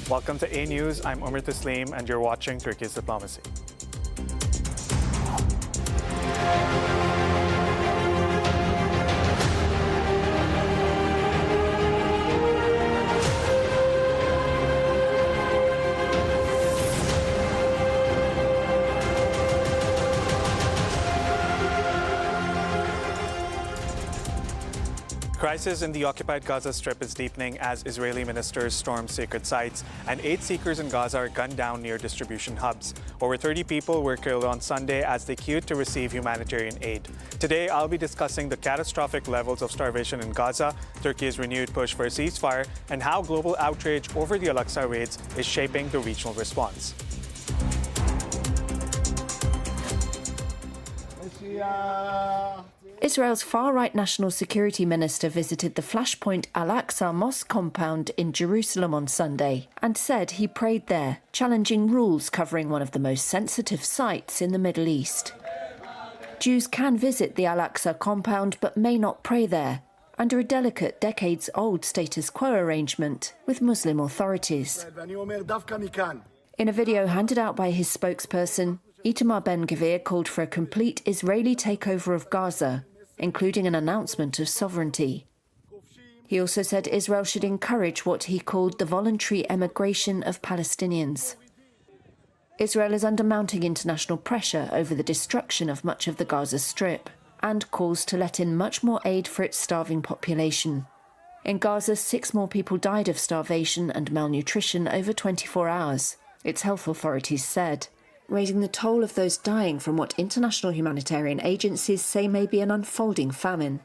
Welcome to Anews. I'm Umar Taslim, and you're watching Turkey's Diplomacy. Crisis in the occupied Gaza Strip is deepening as Israeli ministers storm sacred sites, and 8 seekers in Gaza are gunned down near distribution hubs. Over 30 people were killed on Sunday as they queued to receive humanitarian aid. Today, I'll be discussing the catastrophic levels of starvation in Gaza, Turkey's renewed push for a ceasefire, and how global outrage over the al-Aqsa raids is shaping the regional response. Israel's far-right National Security Minister visited the flashpoint al-Aqsa Mosque compound in Jerusalem on Sunday and said he prayed there, challenging rules covering one of the most sensitive sites in the Middle East. Jews can visit the al-Aqsa compound but may not pray there, under a delicate, decades-old status quo arrangement with Muslim authorities. In a video handed out by his spokesperson, Itamar Ben-Gvir called for a complete Israeli takeover of Gaza, including an announcement of sovereignty. He also said Israel should encourage what he called the voluntary emigration of Palestinians. Israel is under mounting international pressure over the destruction of much of the Gaza Strip and calls to let in much more aid for its starving population. In Gaza, 6 more people died of starvation and malnutrition over 24 hours, its health authorities said, raising the toll of those dying from what international humanitarian agencies say may be an unfolding famine.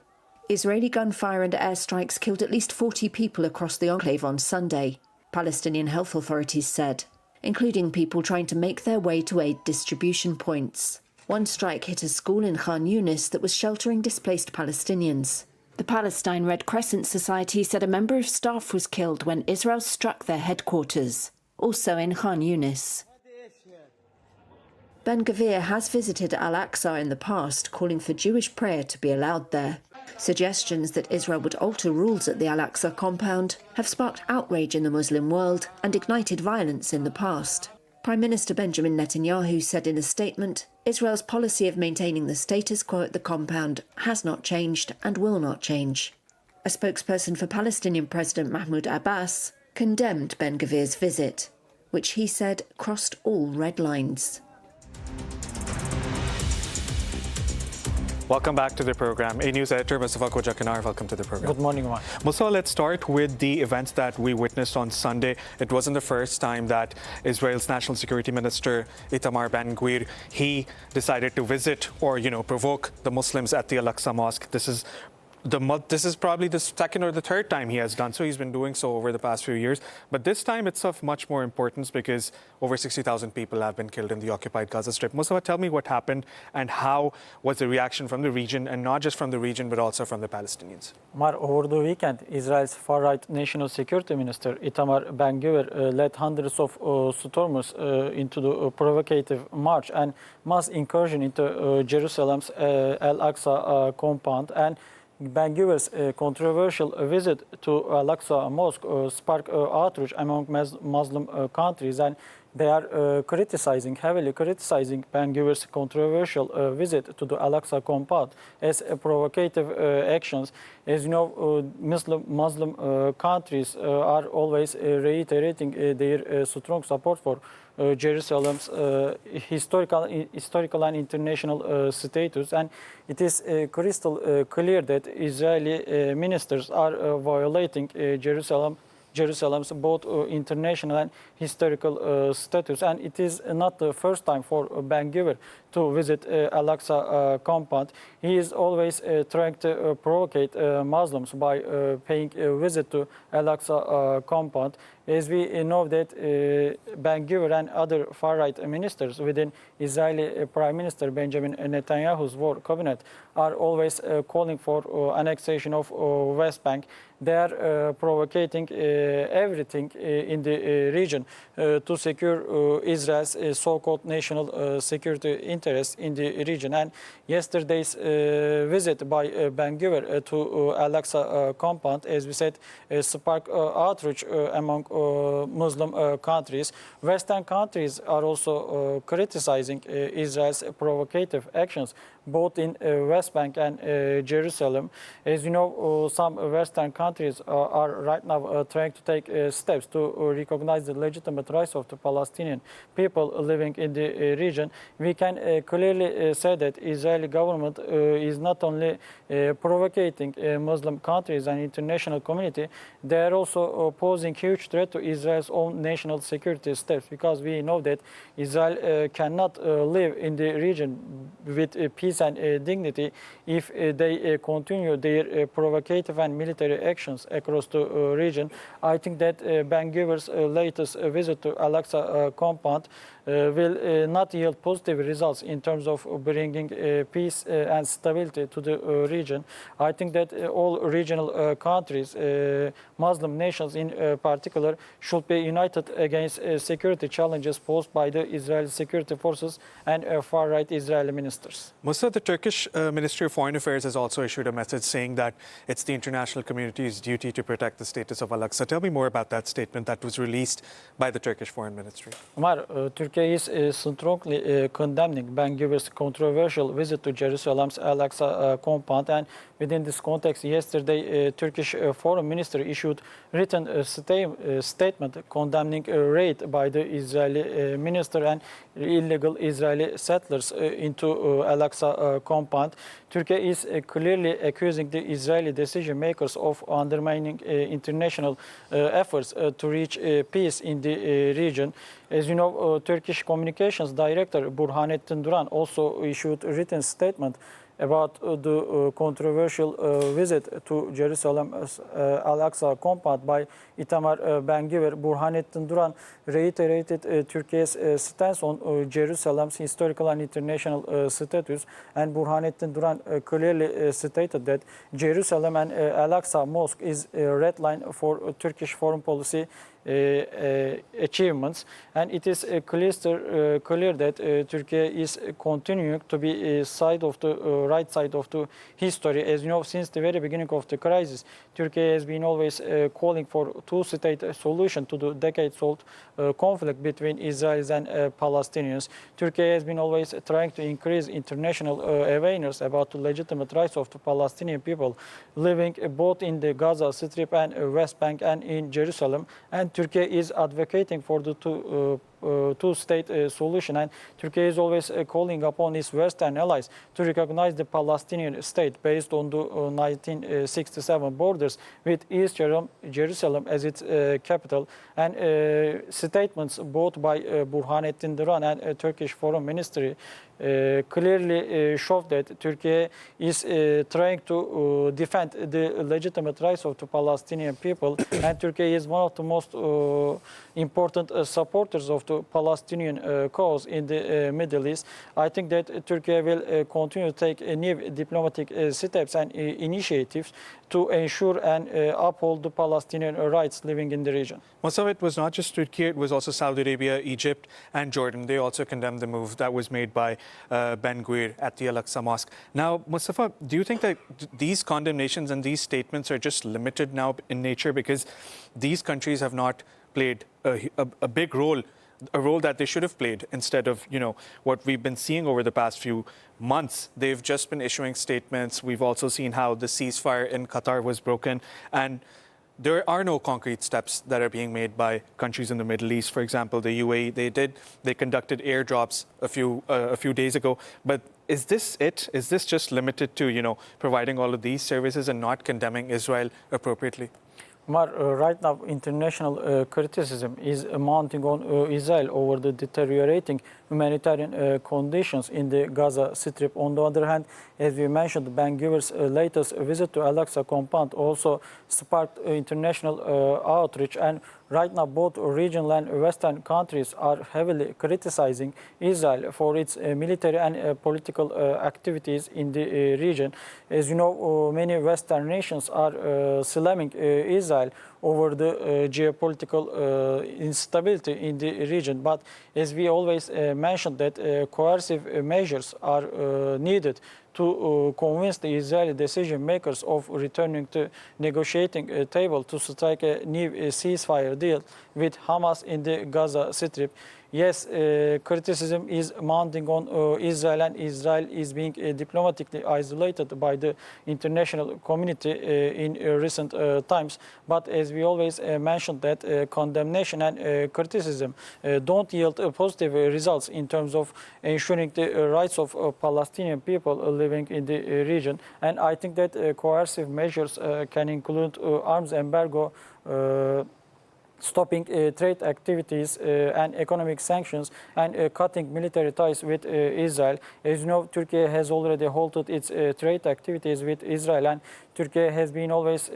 Israeli gunfire and airstrikes killed at least 40 people across the enclave on Sunday, Palestinian health authorities said, including people trying to make their way to aid distribution points. One strike hit a school in Khan Yunis that was sheltering displaced Palestinians. The Palestine Red Crescent Society said a member of staff was killed when Israel struck their headquarters, also in Khan Yunis. Ben-Gvir has visited al-Aqsa in the past, calling for Jewish prayer to be allowed there. Suggestions that Israel would alter rules at the al-Aqsa compound have sparked outrage in the Muslim world and ignited violence in the past. Prime Minister Benjamin Netanyahu said in a statement, Israel's policy of maintaining the status quo at the compound has not changed and will not change. A spokesperson for Palestinian President Mahmoud Abbas condemned Ben-Gvir's visit, which he said crossed all red lines. Welcome back to the program. Anews editor Mustafa Kojakanar, welcome to the program. Good morning, Omar. Mustafa, let's start with the events that we witnessed on Sunday. It wasn't the first time that Israel's National Security Minister Itamar Ben-Gvir, he decided to visit or, provoke the Muslims at the Al-Aqsa Mosque. This is probably the second or the third time he has done so. He's been doing so over the past few years. But this time it's of much more importance because over 60,000 people have been killed in the occupied Gaza Strip. Mustafa, tell me what happened and how was the reaction from the region, and not just from the region, but also from the Palestinians? Omar, over the weekend, Israel's far-right National Security Minister Itamar Ben-Gvir led hundreds of stormers into the provocative march and mass incursion into Jerusalem's al-Aqsa compound. And Ben-Gvir's controversial visit to al-Aqsa Mosque sparked outrage among Muslim countries, and they are heavily criticizing Ben-Gvir's controversial visit to the al-Aqsa compound as provocative actions. As you know, Muslim countries are always reiterating their strong support for Jerusalem's historical and international status, and it is crystal clear that Israeli ministers are violating Jerusalem's both international and historical status. And it is not the first time for Ben-Gvir to visit al-Aqsa compound. He is always trying to provocate Muslims by paying a visit to al-Aqsa compound. As we know that Ben-Gvir and other far-right ministers within Israeli Prime Minister Benjamin Netanyahu's war cabinet are always calling for annexation of West Bank. They are provocating everything in the region to secure Israel's so-called national security interests in the region. And yesterday's visit by Ben-Gvir to al-Aqsa compound, as we said, sparked outrage among Muslim countries. Western countries are also criticizing Israel's provocative actions, both in West Bank and Jerusalem. As you know, some Western countries are right now trying to take steps to recognize the legitimate rights of the Palestinian people living in the region. We can clearly say that Israeli government is not only provocating Muslim countries and international community, they are also posing huge threat to Israel's own national security steps, because we know that Israel cannot live in the region with peace and dignity if they continue their provocative and military actions across the region. I think that Ben-Gvir's latest visit to al-Aqsa compound will not yield positive results in terms of bringing peace and stability to the region. I think that all regional countries, Muslim nations in particular, should be united against security challenges posed by the Israeli security forces and far-right Israeli ministers. Musa, the Turkish Ministry of Foreign Affairs has also issued a message saying that it's the international community's duty to protect the status of al-Aqsa. Tell me more about that statement that was released by the Turkish Foreign Ministry. Umar, Turkey is strongly condemning Ben-Gvir's controversial visit to Jerusalem's al-Aqsa compound, and within this context, yesterday, Turkish Foreign Minister issued written statement condemning a raid by the Israeli minister and illegal Israeli settlers into al-Aqsa compound. Turkey is clearly accusing the Israeli decision makers of undermining international efforts to reach peace in the region. As you know, Turkish Communications Director Burhanettin Duran also issued a written statement about the controversial visit to Jerusalem's al-Aqsa compound by Itamar Ben-Gvir. Burhanettin Duran reiterated Turkey's stance on Jerusalem's historical and international status, and Burhanettin Duran clearly stated that Jerusalem and al-Aqsa Mosque is a red line for Turkish foreign policy achievements, and it is clear that Turkey is continuing to be right side of the history. As you know, since the very beginning of the crisis, Turkey has been always calling for two-state solution to the decades-old conflict between Israelis and Palestinians. Turkey has been always trying to increase international awareness about the legitimate rights of the Palestinian people living both in the Gaza Strip and West Bank and in Jerusalem. And Turkey is advocating for the two-state solution, and Turkey is always calling upon its Western allies to recognize the Palestinian state based on the 1967 borders with East Jerusalem as its capital. And statements both by Burhanettin Duran and Turkish Foreign Ministry clearly show that Turkey is trying to defend the legitimate rights of the Palestinian people, and Turkey is one of the most important supporters of the Palestinian cause in the Middle East. I think that Turkey will continue to take new diplomatic steps and initiatives to ensure and uphold the Palestinian rights living in the region. Musa, it was not just Turkey, it was also Saudi Arabia, Egypt and Jordan. They also condemned the move that was made by Ben-Gvir at the Al-Aqsa Mosque. Now, Mustafa, do you think that these condemnations and these statements are just limited now in nature because these countries have not played a big role, a role that they should have played, instead of, you know, what we've been seeing over the past few months? They've just been issuing statements. We've also seen how the ceasefire in Qatar was broken, and there are no concrete steps that are being made by countries in the Middle East. For example, the UAE, they conducted airdrops a few days ago. But is this it? Is this just limited to, you know, providing all of these services and not condemning Israel appropriately? Umar, right now, international criticism is mounting on Israel over the deteriorating humanitarian conditions in the Gaza Strip. On the other hand, as we mentioned, Ben-Gvir's latest visit to al-Aqsa compound also sparked international outreach, and right now both regional and Western countries are heavily criticizing Israel for its military and political activities in the region. As you know, many Western nations are slamming Israel over the geopolitical instability in the region. But as we always mentioned, that coercive measures are needed to convince the Israeli decision makers of returning to negotiating table to strike a new ceasefire deal with Hamas in the Gaza Strip. Yes, criticism is mounting on Israel, and Israel is being diplomatically isolated by the international community in recent times. But as we always mentioned, that condemnation and criticism don't yield positive results in terms of ensuring the rights of Palestinian people living in the region. And I think that coercive measures can include arms embargo, stopping trade activities and economic sanctions, and cutting military ties with Israel. As you know, Turkey has already halted its trade activities with Israel, and Turkey has been always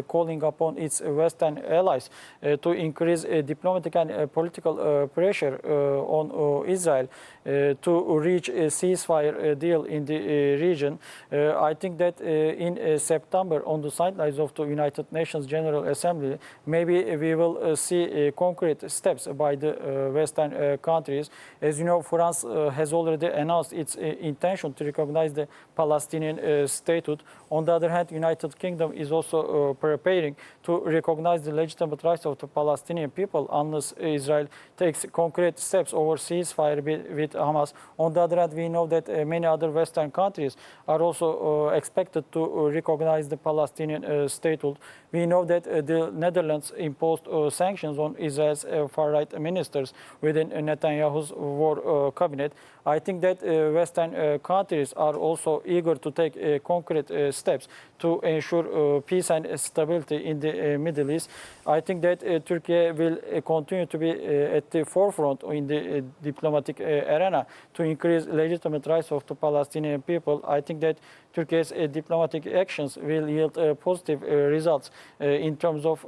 calling upon its Western allies to increase diplomatic and political pressure on Israel to reach a ceasefire deal in the region. I think that in September, on the sidelines of the United Nations General Assembly, maybe we will see concrete steps by the Western countries. As you know, France has already announced its intention to recognize the Palestinian statehood. On the other hand, United Kingdom is also preparing to recognize the legitimate rights of the Palestinian people unless Israel takes concrete steps over ceasefire with Hamas. On the other hand, we know that many other Western countries are also expected to recognize the Palestinian statehood. We know that the Netherlands imposed sanctions on Israel's far-right ministers within Netanyahu's war cabinet. I think that Western countries are also eager to take concrete steps to ensure peace and stability in the Middle East. I think that Turkey will continue to be at the forefront in the diplomatic arena to increase legitimate rights of the Palestinian people. I think that Turkey's diplomatic actions will yield positive results in terms of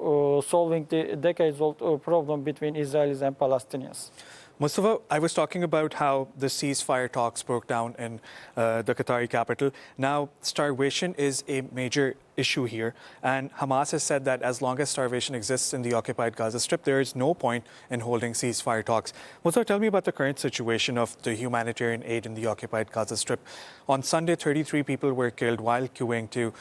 solving the decades-old problem between Israelis and Palestinians. Mustafa, I was talking about how the ceasefire talks broke down in the Qatari capital. Now, starvation is a major issue here, and Hamas has said that as long as starvation exists in the occupied Gaza Strip, there is no point in holding ceasefire talks. Mustafa, tell me about the current situation of the humanitarian aid in the occupied Gaza Strip. On Sunday, 33 people were killed while queuing to,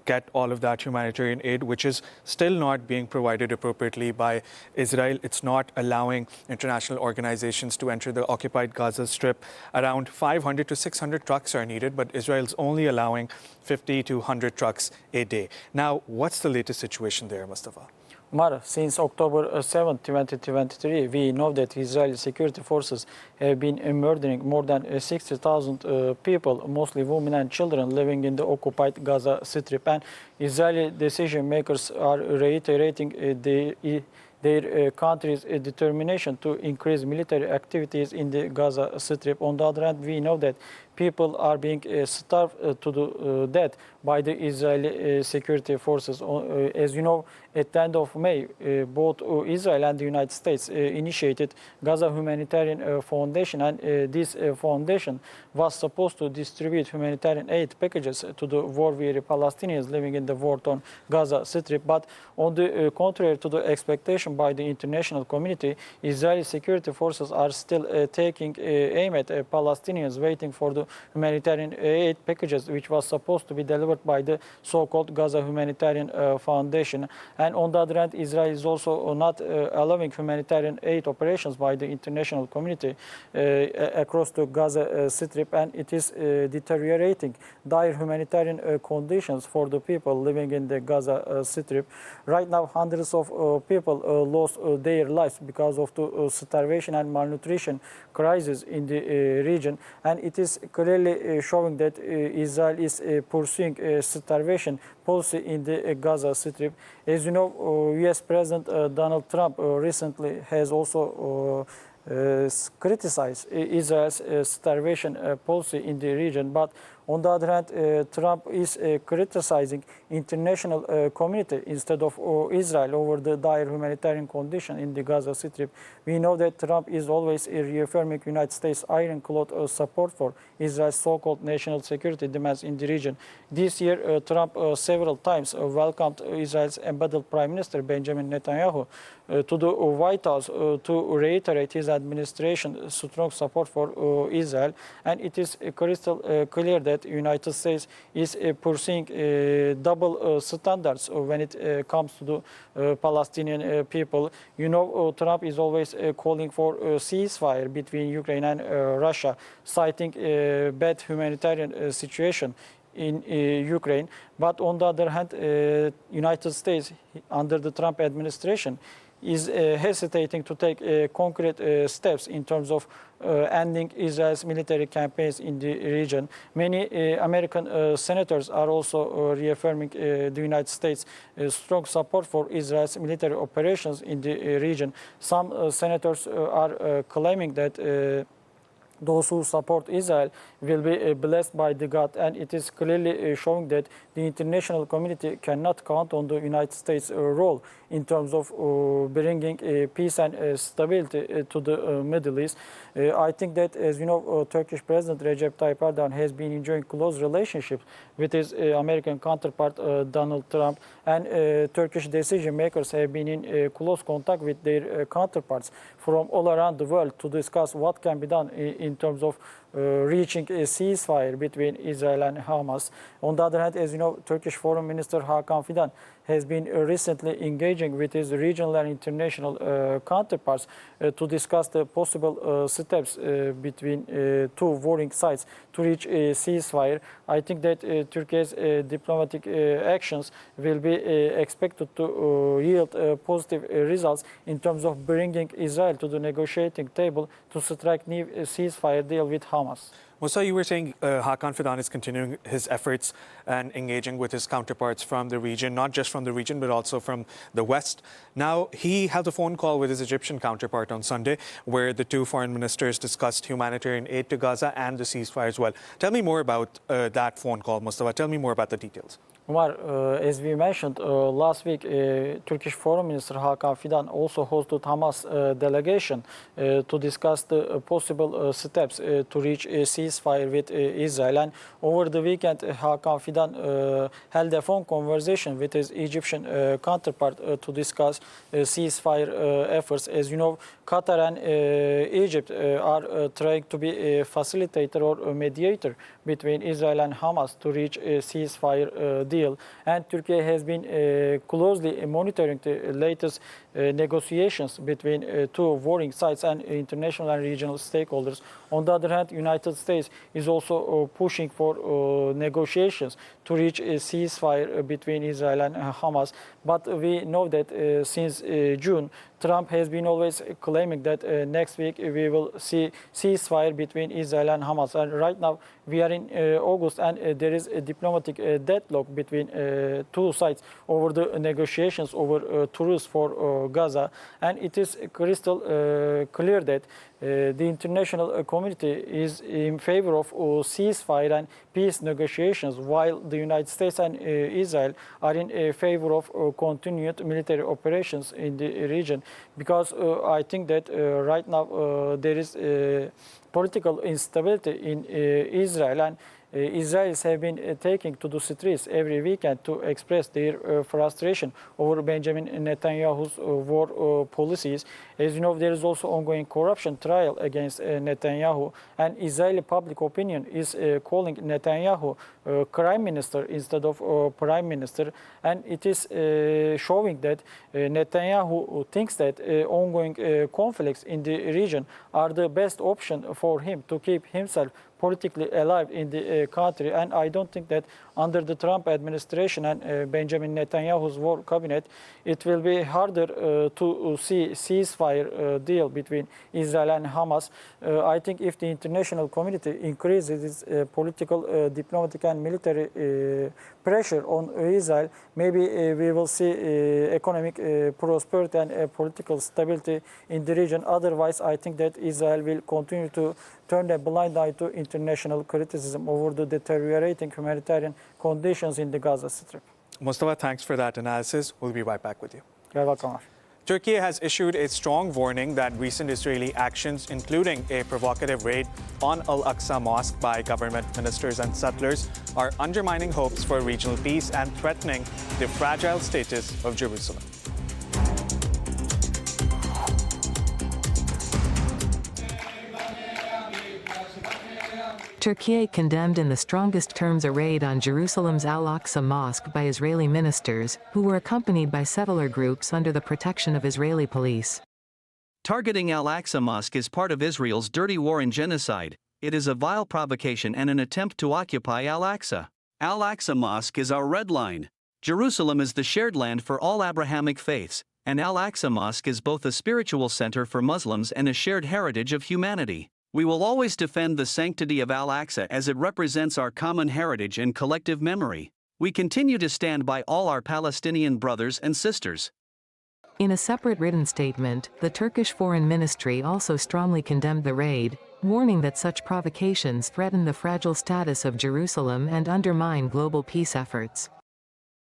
get all of that humanitarian aid, which is still not being provided appropriately by Israel. It's not allowing international organizations to enter the occupied Gaza Strip. Around 500 to 600 trucks are needed, but Israel's only allowing 50 to 100 trucks a day. Now, what's the latest situation there, Mustafa? Umar, since October 7, 2023, we know that Israeli security forces have been murdering more than 60,000 people, mostly women and children, living in the occupied Gaza Strip. And Israeli decision makers are reiterating their country's determination to increase military activities in the Gaza Strip. On the other hand, we know that people are being starved to the death by the Israeli security forces. As you know, at the end of May, both Israel and the United States initiated Gaza Humanitarian Foundation, and this foundation was supposed to distribute humanitarian aid packages to the war-weary Palestinians living in the war-torn Gaza Strip. But on the contrary to the expectation by the international community, Israeli security forces are still taking aim at Palestinians waiting for the humanitarian aid packages, which was supposed to be delivered by the so-called Gaza Humanitarian Foundation. And on the other hand, Israel is also not allowing humanitarian aid operations by the international community across the Gaza Strip, and it is deteriorating dire humanitarian conditions for the people living in the Gaza Strip. Right now, hundreds of people lost their lives because of the starvation and malnutrition crisis in the region, and it is clearly showing that Israel is pursuing a starvation policy in the Gaza Strip. As you know, U.S. President Donald Trump recently has also criticized Israel's starvation policy in the region. But on the other hand, Trump is criticizing international community instead of Israel over the dire humanitarian condition in the Gaza Strip. We know that Trump is always reaffirming United States ironclad support for Israel's so-called national security demands in the region. This year, Trump several times welcomed Israel's embattled Prime Minister Benjamin Netanyahu to the White House to reiterate his administration's strong support for Israel. And it is crystal clear that that the United States is pursuing double standards when it comes to the Palestinian people. You know, Trump is always calling for a ceasefire between Ukraine and Russia, citing a bad humanitarian situation in Ukraine. But on the other hand, United States, under the Trump administration, is hesitating to take concrete steps in terms of ending Israel's military campaigns in the region. Many American senators are also reaffirming the United States' strong support for Israel's military operations in the region. Some senators are claiming that those who support Israel will be blessed by the God, and it is clearly showing that the international community cannot count on the United States' role in terms of bringing peace and stability to the Middle East. I think that, as you know, Turkish President Recep Tayyip Erdogan has been enjoying close relationships with his American counterpart Donald Trump, and Turkish decision makers have been in close contact with their counterparts from all around the world to discuss what can be done in terms of reaching a ceasefire between Israel and Hamas. On the other hand, as you know, Turkish Foreign Minister Hakan Fidan has been recently engaging with his regional and international counterparts to discuss the possible steps between two warring sides to reach a ceasefire. I think that Turkey's diplomatic actions will be expected to yield positive results in terms of bringing Israel to the negotiating table to strike new ceasefire deal with Hamas. Musa, you were saying Hakan Fidan is continuing his efforts and engaging with his counterparts from the region, not just from the region, but also from the West. Now, he held a phone call with his Egyptian counterpart on Sunday, where the two foreign ministers discussed humanitarian aid to Gaza and the ceasefire as well. Tell me more about that phone call, Mustafa. Tell me more about the details. Umar, as we mentioned last week, Turkish Foreign Minister Hakan Fidan also hosted Hamas delegation to discuss the possible steps to reach a ceasefire with Israel. And over the weekend, Hakan Fidan held a phone conversation with his Egyptian counterpart to discuss ceasefire efforts. As you know, Qatar and Egypt are trying to be a facilitator or a mediator between Israel and Hamas to reach a ceasefire deal. And Turkey has been closely monitoring the latest negotiations between two warring sides and international and regional stakeholders. On the other hand, United States is also pushing for negotiations to reach a ceasefire between Israel and Hamas. But we know that since June, Trump has been always claiming that next week we will see ceasefire between Israel and Hamas. And right now we are in August, and there is a diplomatic deadlock between two sides over the negotiations over truce for Gaza. And it is crystal clear that the international community is in favor of ceasefire and peace negotiations, while the United States and Israel are in favor of continued military operations in the region. Because I think that right now there is political instability in Israel, and Israelis have been taking to the streets every weekend to express their frustration over Benjamin Netanyahu's war policies. As you know, there is also ongoing corruption trial against Netanyahu, and Israeli public opinion is calling Netanyahu crime minister instead of prime minister. And it is showing that Netanyahu thinks that ongoing conflicts in the region are the best option for him to keep himself politically alive in the country. And I don't think that under the Trump administration and Benjamin Netanyahu's war cabinet, it will be harder to see ceasefire deal between Israel and Hamas. I think if the international community increases its political, diplomatic and military pressure on Israel, maybe we will see economic prosperity and political stability in the region. Otherwise, I think that Israel will continue to turn a blind eye to international criticism over the deteriorating humanitarian conditions in the Gaza Strip. Mustafa, thanks for that analysis. We'll be right back with you. You're welcome. Turkey has issued a strong warning that recent Israeli actions, including a provocative raid on al-Aqsa Mosque by government ministers and settlers, are undermining hopes for regional peace and threatening the fragile status of Jerusalem. Turkey condemned in the strongest terms a raid on Jerusalem's al-Aqsa Mosque by Israeli ministers, who were accompanied by settler groups under the protection of Israeli police. Targeting al-Aqsa Mosque is part of Israel's dirty war and genocide. It is a vile provocation and an attempt to occupy al-Aqsa. Al-Aqsa Mosque is our red line. Jerusalem is the shared land for all Abrahamic faiths, and al-Aqsa Mosque is both a spiritual center for Muslims and a shared heritage of humanity. We will always defend the sanctity of al-Aqsa as it represents our common heritage and collective memory. We continue to stand by all our Palestinian brothers and sisters. In a separate written statement, the Turkish Foreign Ministry also strongly condemned the raid, warning that such provocations threaten the fragile status of Jerusalem and undermine global peace efforts.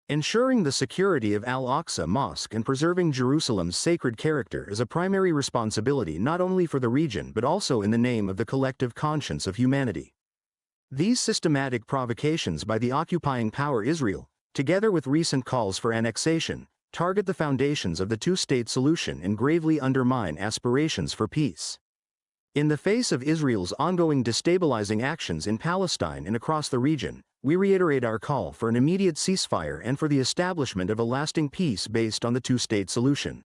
Ensuring the security of al-Aqsa Mosque and preserving Jerusalem's sacred character is a primary responsibility not only for the region but also in the name of the collective conscience of humanity. These systematic provocations by the occupying power Israel, together with recent calls for annexation, target the foundations of the two-state solution and gravely undermine aspirations for peace. In the face of Israel's ongoing destabilizing actions in Palestine and across the region, we reiterate our call for an immediate ceasefire and for the establishment of a lasting peace based on the two-state solution.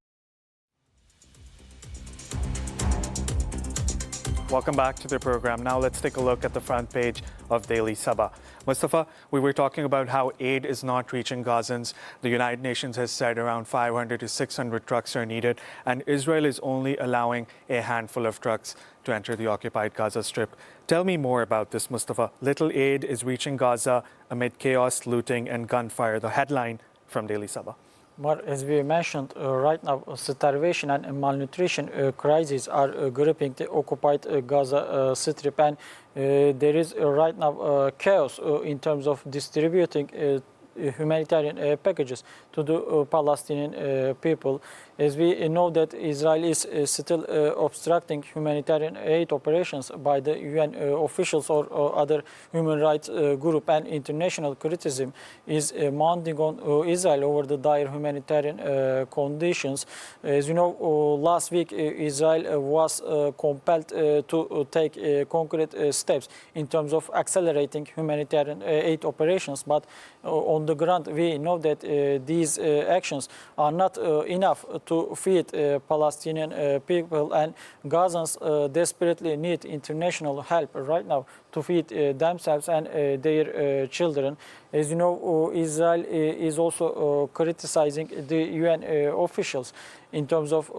Welcome back to the program. Now let's take a look at the front page of Daily Sabah. Mustafa, we were talking about how aid is not reaching Gazans. The United Nations has said around 500 to 600 trucks are needed, and Israel is only allowing a handful of trucks to enter the occupied Gaza Strip. Tell me more about this, Mustafa. Little aid is reaching Gaza amid chaos, looting, and gunfire. The headline from Daily Sabah. But as we mentioned, right now, starvation and malnutrition crises are gripping the occupied Gaza Strip, and there is right now chaos in terms of distributing humanitarian packages to the Palestinian people. As we know that Israel is still obstructing humanitarian aid operations by the UN officials or other human rights group, and international criticism is mounting on Israel over the dire humanitarian conditions. As you know, last week Israel was compelled to take concrete steps in terms of accelerating humanitarian aid operations, but on the ground we know that these actions are not enough to feed Palestinian people, and Gazans desperately need international help right now to feed themselves and their children. As you know, Israel is also criticizing the UN officials in terms of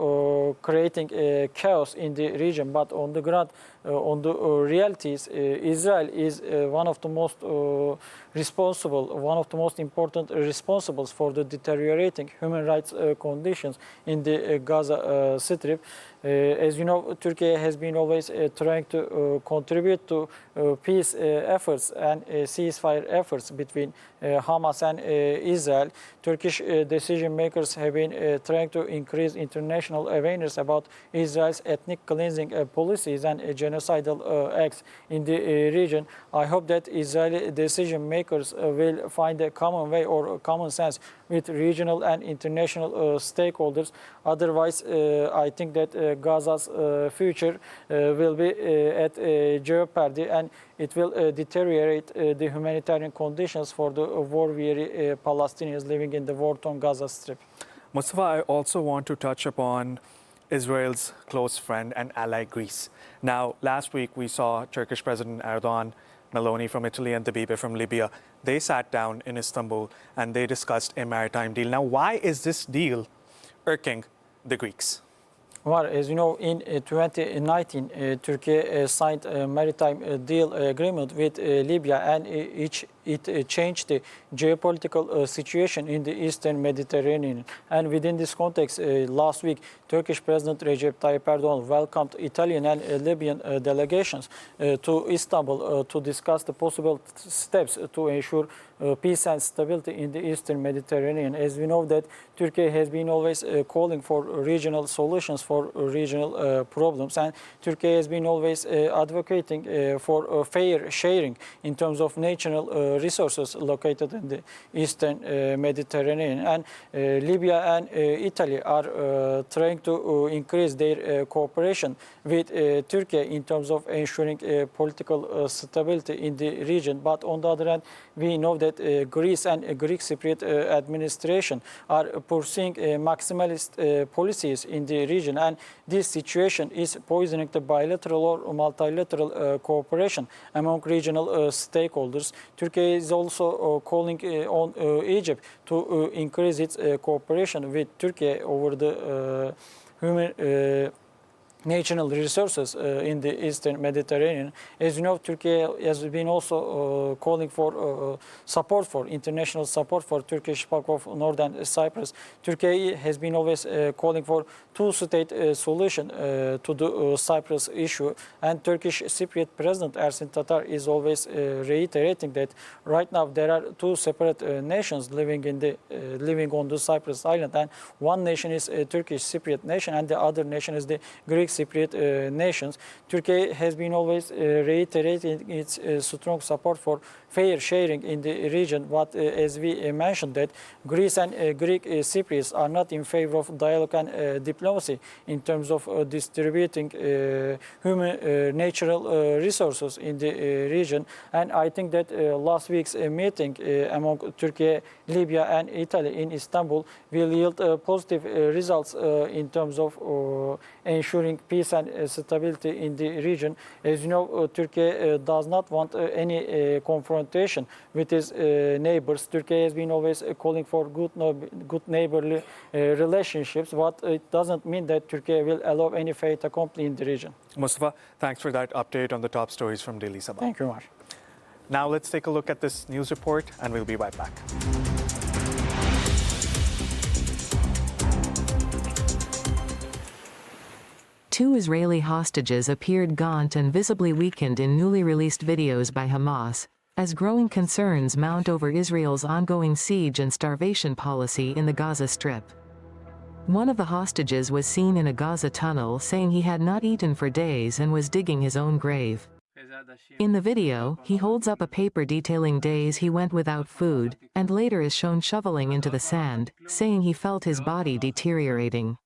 creating chaos in the region, but on the ground, on the realities, Israel is one of the most responsible, one of the most important responsibles for the deteriorating human rights conditions in the Gaza Strip. As you know, Turkey has been always trying to contribute to peace efforts and ceasefire efforts between Hamas and Israel. Turkish decision makers have been trying to increase international awareness about Israel's ethnic cleansing policies and genocidal acts in the region. I hope that Israeli decision makers will find a common way or common sense with regional and international stakeholders. Otherwise, I think that Gaza's future will be at jeopardy, and it will deteriorate the humanitarian conditions for the war-weary Palestinians living in the war-torn Gaza Strip. Mustafa, I also want to touch upon Israel's close friend and ally, Greece. Now, last week we saw Turkish President Erdogan, Meloni from Italy, and Dabibeh from Libya. They sat down in Istanbul and they discussed a maritime deal. Now, why is this deal irking the Greeks? Well, as you know, in 2019, Turkey signed a maritime deal agreement with Libya, and it changed the geopolitical situation in the Eastern Mediterranean. And within this context, last week, Turkish President Recep Tayyip Erdogan welcomed Italian and Libyan delegations to Istanbul to discuss the possible steps to ensure peace and stability in the Eastern Mediterranean. As we know that Turkey has been always calling for regional solutions for regional problems, and Turkey has been always advocating for fair sharing in terms of national resources located in the eastern Mediterranean. And Libya and Italy are trying to increase their cooperation with Turkey in terms of ensuring political stability in the region. But on the other hand, we know that Greece and Greek Cypriot administration are pursuing maximalist policies in the region, and this situation is poisoning the bilateral or multilateral cooperation among regional stakeholders. Turkey is also calling on Egypt to increase its cooperation with Turkey over the human natural resources in the eastern Mediterranean. As you know, Turkey has been also calling for support for international support for Turkish part of northern Cyprus. Turkey has been always calling for two-state solution to the Cyprus issue, and Turkish Cypriot President Ersin Tatar is always reiterating that right now there are two separate nations living on the Cyprus island, and one nation is a Turkish Cypriot nation and the other nation is the Greek Cypriot nations. Turkey has been always reiterating its strong support for fair sharing in the region, but as we mentioned that Greece and Greek Cypriots are not in favor of dialogue and diplomacy in terms of distributing human natural resources in the region. And I think that last week's meeting among Turkey, Libya and Italy in Istanbul will yield positive results in terms of ensuring peace and stability in the region. As you know, Turkey does not want any confrontation with its neighbors. Turkey has been always calling for good neighborly relationships, but it doesn't mean that Turkey will allow any fait accompli in the region. Mustafa, thanks for that update on the top stories from Daily Sabah. Thank you, Umar. Now let's take a look at this news report and we'll be right back. Two Israeli hostages appeared gaunt and visibly weakened in newly released videos by Hamas, as growing concerns mount over Israel's ongoing siege and starvation policy in the Gaza Strip. One of the hostages was seen in a Gaza tunnel saying he had not eaten for days and was digging his own grave. In the video, he holds up a paper detailing days he went without food, and later is shown shoveling into the sand, saying he felt his body deteriorating.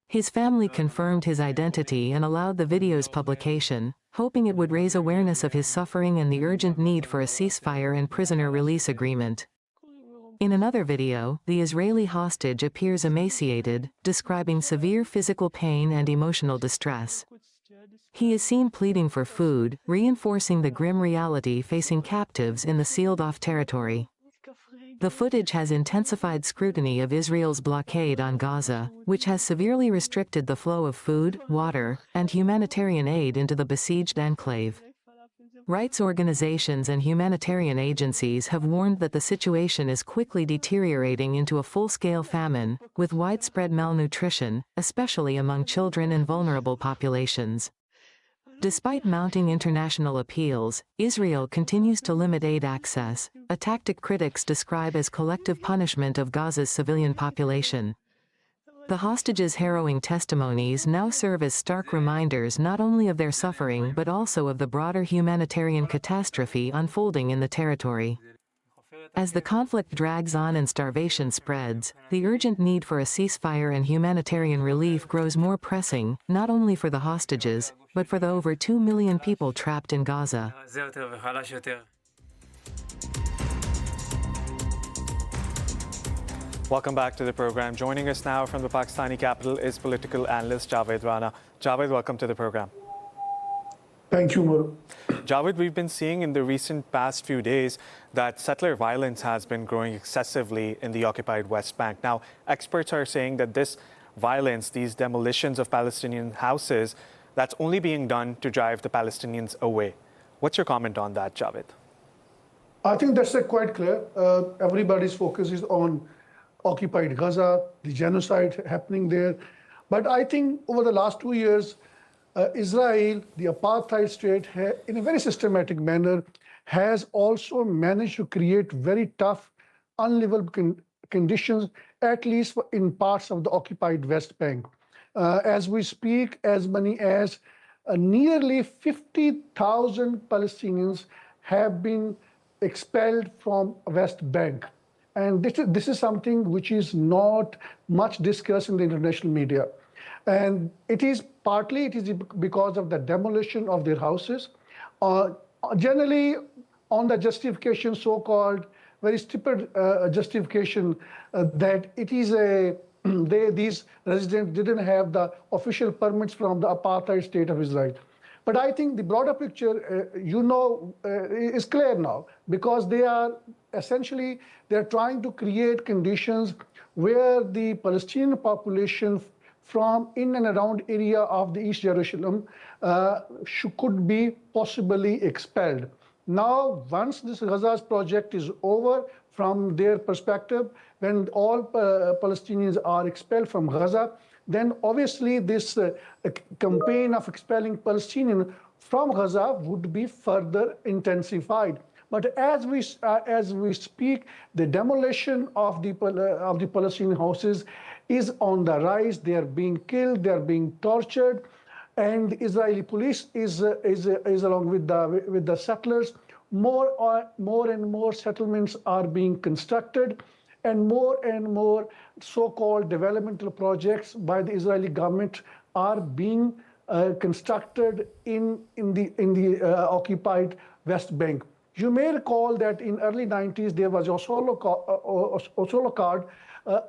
His family confirmed his identity and allowed the video's publication, hoping it would raise awareness of his suffering and the urgent need for a ceasefire and prisoner release agreement. In another video, the Israeli hostage appears emaciated, describing severe physical pain and emotional distress. He is seen pleading for food, reinforcing the grim reality facing captives in the sealed-off territory. The footage has intensified scrutiny of Israel's blockade on Gaza, which has severely restricted the flow of food, water, and humanitarian aid into the besieged enclave. Rights organizations and humanitarian agencies have warned that the situation is quickly deteriorating into a full-scale famine, with widespread malnutrition, especially among children and vulnerable populations. Despite mounting international appeals, Israel continues to limit aid access, a tactic critics describe as collective punishment of Gaza's civilian population. The hostages' harrowing testimonies now serve as stark reminders not only of their suffering but also of the broader humanitarian catastrophe unfolding in the territory. As the conflict drags on and starvation spreads, the urgent need for a ceasefire and humanitarian relief grows more pressing, not only for the hostages, but for the over 2 million people trapped in Gaza. Welcome back to the program. Joining us now from the Pakistani capital is political analyst Javed Rana. Javed, welcome to the program. Thank you, Umar. Javed, we've been seeing in the recent past few days that settler violence has been growing excessively in the occupied West Bank. Now, experts are saying that this violence, these demolitions of Palestinian houses, that's only being done to drive the Palestinians away. What's your comment on that, Javed? I think that's quite clear. Everybody's focus is on occupied Gaza, the genocide happening there. But I think over the last 2 years, Israel, the apartheid state, in a very systematic manner, has also managed to create very tough, unlivable conditions, at least in parts of the occupied West Bank. As we speak, as many as nearly 50,000 Palestinians have been expelled from West Bank. And this is something which is not much discussed in the international media. And it is because of the demolition of their houses. Generally, on the justification, so-called very stupid justification that it is these residents didn't have the official permits from the apartheid state of Israel. But I think the broader picture, is clear now, because they're trying to create conditions where the Palestinian population from in and around area of the East Jerusalem could be possibly expelled. Now, once this Gaza's project is over, from their perspective, when all Palestinians are expelled from Gaza, then obviously this campaign of expelling Palestinians from Gaza would be further intensified. But as we speak, the demolition of the Palestinian houses is on the rise. They are being killed, they are being tortured, and the Israeli police is along with the settlers. More and more settlements are being constructed, and more so-called developmental projects by the Israeli government are being constructed in the occupied West Bank. You may recall that in early 90s there was Oslo card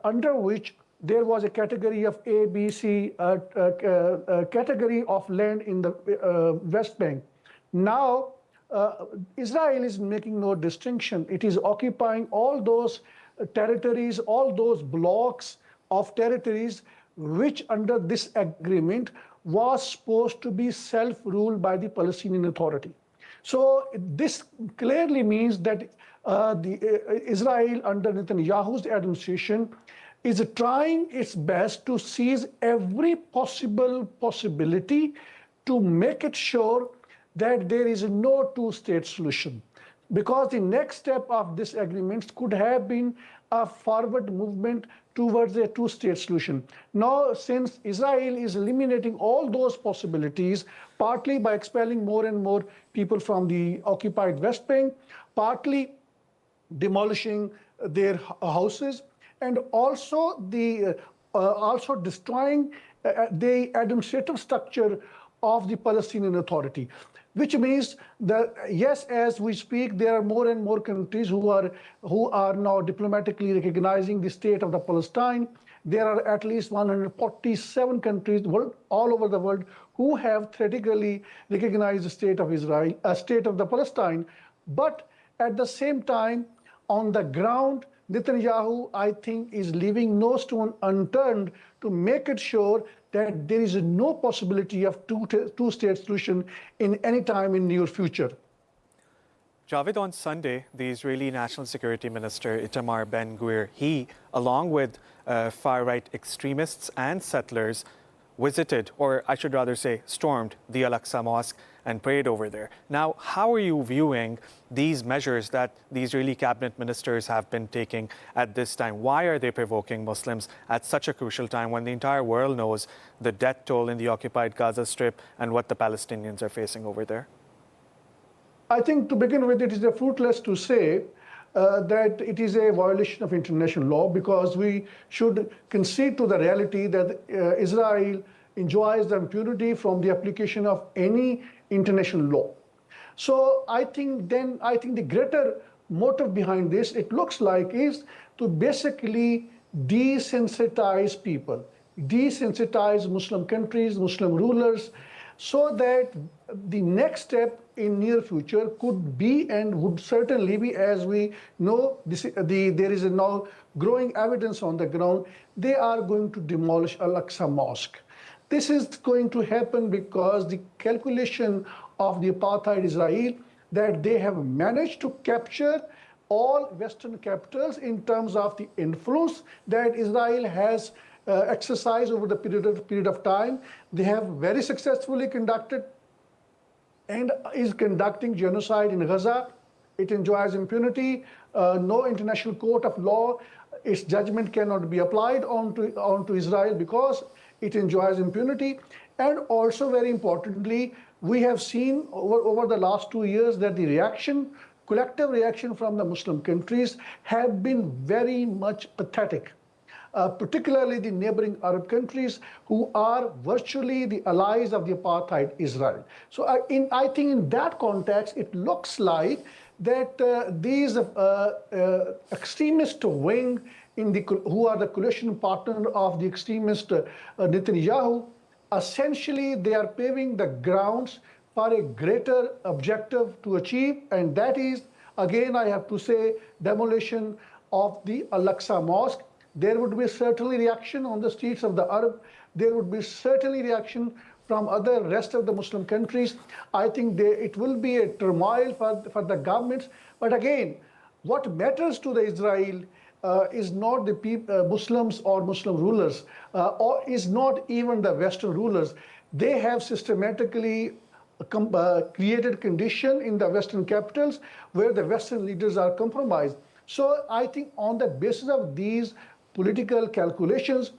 under which there was a category of A, B, C category of land in the West Bank. Now Israel is making no distinction. It is occupying all those territories, all those blocks of territories which under this agreement was supposed to be self-ruled by the Palestinian Authority. So this clearly means that Israel under Netanyahu's administration is trying its best to seize every possibility to make it sure that there is no two-state solution. Because the next step of this agreement could have been a forward movement towards a two-state solution. Now, since Israel is eliminating all those possibilities, partly by expelling more and more people from the occupied West Bank, partly demolishing their houses, and also destroying the administrative structure of the Palestinian Authority. Which means that, yes, as we speak, there are more and more countries who are now diplomatically recognizing the state of the Palestine. There are at least 147 countries all over the world who have theoretically recognized the state of Israel, a state of the Palestine. But at the same time, on the ground, Netanyahu, I think, is leaving no stone unturned to make it sure that there is no possibility of two-state solution in any time in near future. Javed, on Sunday, the Israeli National Security Minister Itamar Ben-Gvir, he, along with far-right extremists and settlers, visited, or I should rather say, stormed the al-Aqsa Mosque and prayed over there. Now, how are you viewing these measures that the Israeli cabinet ministers have been taking at this time? Why are they provoking Muslims at such a crucial time when the entire world knows the death toll in the occupied Gaza Strip and what the Palestinians are facing over there? I think to begin with, it is fruitless to say that it is a violation of international law, because we should concede to the reality that Israel enjoys the impunity from the application of any international law. So I think the greater motive behind this, it looks like, is to basically desensitize people, desensitize Muslim countries, Muslim rulers, so that the next step in near future could be, and would certainly be, as we know, there is now growing evidence on the ground, they are going to demolish al-Aqsa Mosque. This is going to happen because the calculation of the apartheid Israel, that they have managed to capture all Western capitals in terms of the influence that Israel has exercised over the period of time. They have very successfully conducted and is conducting genocide in Gaza. It enjoys impunity. No international court of law, its judgment cannot be applied onto Israel because it enjoys impunity. And also, very importantly, we have seen over the last 2 years that the reaction collective reaction from the Muslim countries have been very much pathetic. Particularly the neighboring Arab countries who are virtually the allies of the apartheid Israel. So I think in that context, it looks like that these extremist wing who are the coalition partner of the extremist Netanyahu, essentially they are paving the grounds for a greater objective to achieve, and that is, again, I have to say, demolition of the Al-Aqsa Mosque. There would be certainly reaction on the streets of the Arab. There would be certainly reaction from other rest of the Muslim countries. I think it will be a turmoil for the governments. But again, what matters to the Israel is not the Muslims or Muslim rulers, or is not even the Western rulers. They have systematically created condition in the Western capitals where the Western leaders are compromised. So I think on the basis of these political calculations,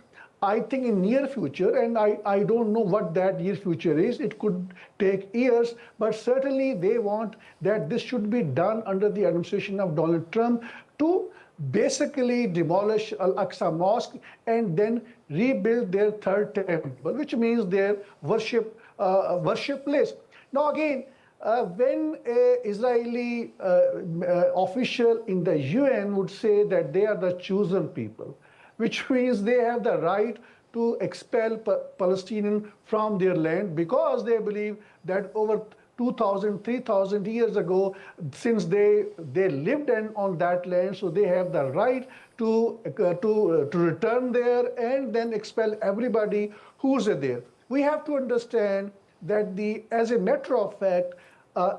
I think in near future, and I don't know what that near future is, it could take years, but certainly they want that this should be done under the administration of Donald Trump to basically demolish Al-Aqsa Mosque and then rebuild their third temple, which means their worship place. Now again, when an Israeli official in the UN would say that they are the chosen people, which means they have the right to expel Palestinians from their land because they believe that over 2,000, 3,000 years ago, since they lived on that land, so they have the right to return there and then expel everybody who's there. We have to understand that as a matter of fact,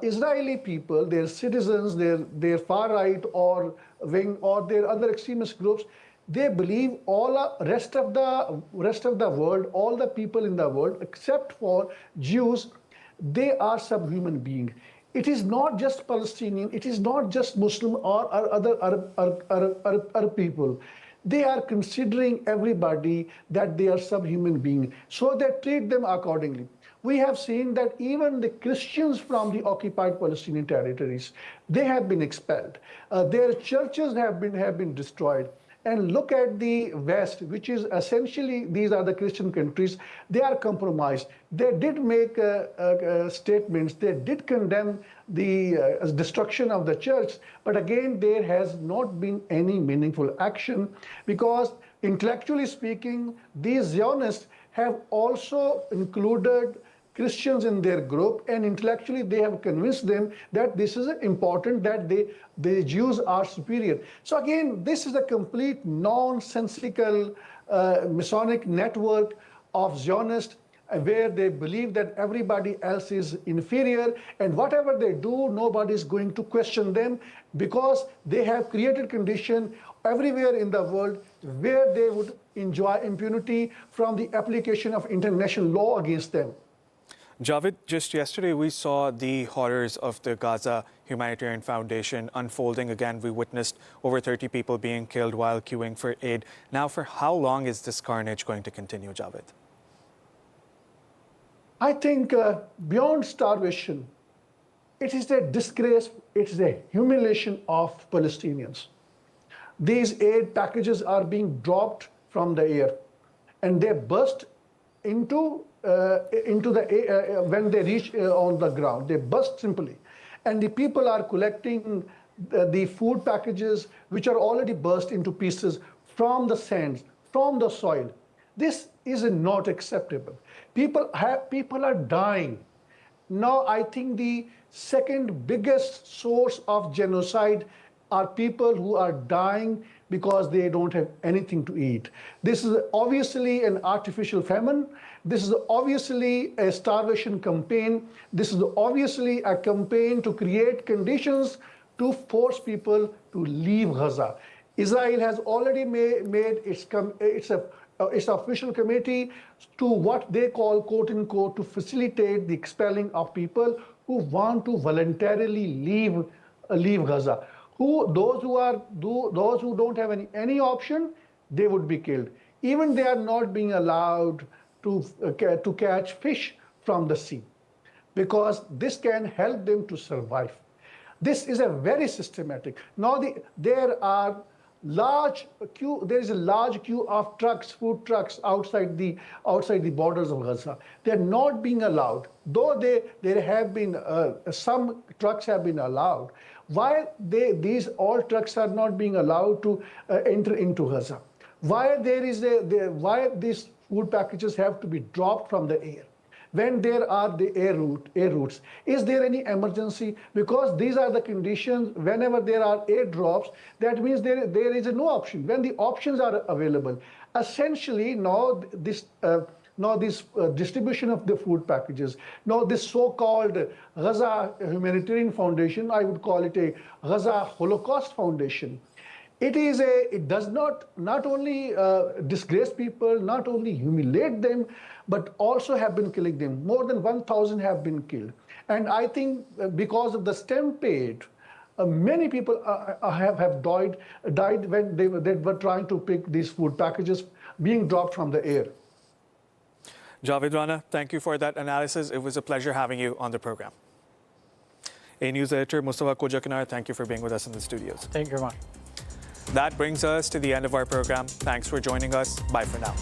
Israeli people, their citizens, their far right or wing or their other extremist groups, they believe all rest of the world, all the people in the world, except for Jews, they are subhuman beings. It is not just Palestinian, it is not just Muslim or other Arab people. They are considering everybody that they are subhuman beings, so they treat them accordingly. We have seen that even the Christians from the occupied Palestinian territories, they have been expelled. Their churches have been destroyed. And look at the West, which is essentially, these are the Christian countries, they are compromised. They did make statements, they did condemn the destruction of the church, but again, there has not been any meaningful action because intellectually speaking, these Zionists have also included Christians in their group, and intellectually they have convinced them that this is important, that the Jews are superior. So again, this is a complete nonsensical Masonic network of Zionists where they believe that everybody else is inferior, and whatever they do, nobody is going to question them because they have created condition everywhere in the world where they would enjoy impunity from the application of international law against them. Javed, just yesterday we saw the horrors of the Gaza Humanitarian Foundation unfolding again. We witnessed over 30 people being killed while queuing for aid. Now, for how long is this carnage going to continue, Javed? I think beyond starvation, it is a disgrace, it is a humiliation of Palestinians. These aid packages are being dropped from the air, and they burst into the when they reach on the ground. They burst simply, and the people are collecting the food packages which are already burst into pieces from the sands, from the soil. This is not acceptable. People are dying. Now I think the second biggest source of genocide are people who are dying because they don't have anything to eat. This is obviously an artificial famine. This is obviously a starvation campaign. This is obviously a campaign to create conditions to force people to leave Gaza. Israel has already made its official committee to what they call, quote unquote, to facilitate the expelling of people who want to voluntarily leave Gaza. Those who don't have any option, they would be killed. Even they are not being allowed to catch fish from the sea, because this can help them to survive. This is a very systematic. Now there are large queue. There is a large queue of trucks, food trucks outside the borders of Gaza. They are not being allowed, though there have been some trucks have been allowed. Why these all trucks are not being allowed to enter into Gaza? Why why these food packages have to be dropped from the air? When there are the air routes, is there any emergency? Because these are the conditions. Whenever there are air drops, that means there is no option. When the options are available, essentially now this distribution of the food packages, now this so-called Gaza Humanitarian Foundation, I would call it a Gaza Holocaust Foundation. It does not only disgrace people, not only humiliate them, but also have been killing them. More than 1,000 have been killed. And I think because of the stampede, many people have died when they were trying to pick these food packages being dropped from the air. Javed Rana, thank you for that analysis. It was a pleasure having you on the program. Anews editor Mustafa Kojakanar, thank you for being with us in the studios. Thank you very much. That brings us to the end of our program. Thanks for joining us. Bye for now.